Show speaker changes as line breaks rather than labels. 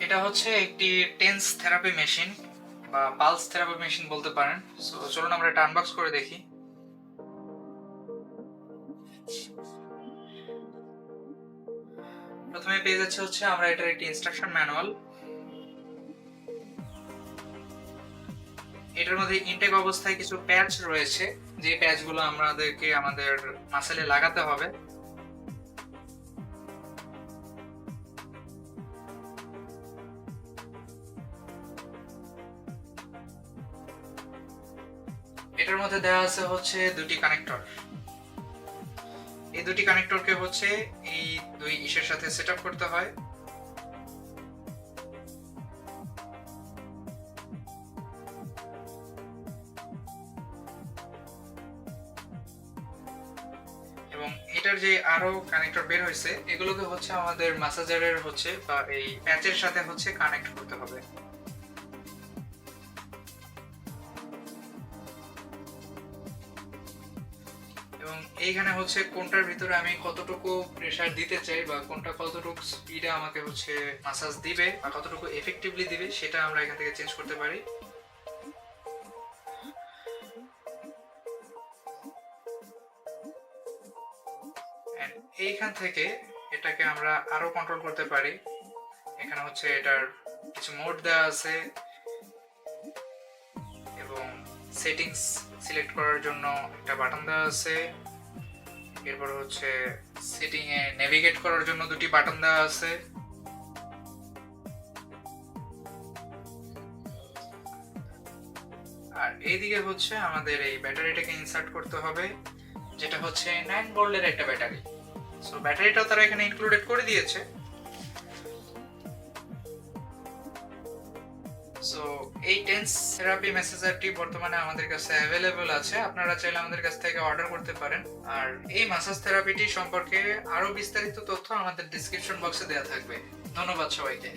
এটা হচ্ছে একটি টেন্স থেরাপি মেশিন বা পালস থেরাপি মেশিন বলতে পারেন। সো চলুন আমরা এটা আনবক্স করে দেখি। প্রথমে পেয়ে যাচ্ছে হচ্ছে আমরা এটার একটি ইনস্ট্রাকশন ম্যানুয়াল। এটার মধ্যে ইনটেক অবস্থায় কিছু প্যাচ রয়েছে, যে প্যাচগুলো আমাদেরকে আমাদের মাসেলে লাগাতে হবে। এটার মধ্যে দেওয়া আছে হচ্ছে দুটি কানেক্টর। এই দুটি কানেক্টরকে হচ্ছে এই দুই ইসের সাথে সেটআপ করতে হয়। এবং এটার যে আরো কানেক্টর বের হয়েছে, এগুলোকে হচ্ছে আমাদের ম্যাসাজারের হচ্ছে বা এই প্যাচের সাথে হচ্ছে কানেক্ট করতে হবে। এবং এইখানে হচ্ছে কোনটার ভিতরে আমি কতটুকু প্রেসার দিতে চাই বা কোনটা কতটুকু স্পিডে আমাকে হচ্ছে ম্যাসাজ দিবে বা কতটুকু এফেক্টিভলি দিবে সেটা আমরা এখান থেকে চেঞ্জ করতে পারি। এইখান থেকে এটাকে আমরা আরো কন্ট্রোল করতে পারি। এখানে হচ্ছে এটার কিছু মোড দেওয়া আছে এবং সেটিংস সিলেক্ট করার জন্য একটা বাটন দেওয়া আছে। এরপর হচ্ছে সেটিং এ নেভিগেট করার জন্য দুটি বাটন দেওয়া আছে। আর এইদিকে হচ্ছে আমাদের এই ব্যাটারিটাকে ইনসার্ট করতে হবে, যেটা হচ্ছে 9 ভোল্টের একটা ব্যাটারি। সো ব্যাটারিটাও তারা এখানে ইনক্লুডেড করে দিয়েছে। সো এই টেন্স থেরাপি ম্যাসাজারটি বর্তমানে আমাদের কাছে অ্যাভেলেবল আছে, আপনারা চাইলে আমাদের কাছ থেকে অর্ডার করতে পারেন। আর এই ম্যাসাজ থেরাপিটি সম্পর্কে আরো বিস্তারিত তথ্য আমাদের ডেসক্রিপশন বক্সে দেওয়া থাকবে। ধন্যবাদ সবাইকে।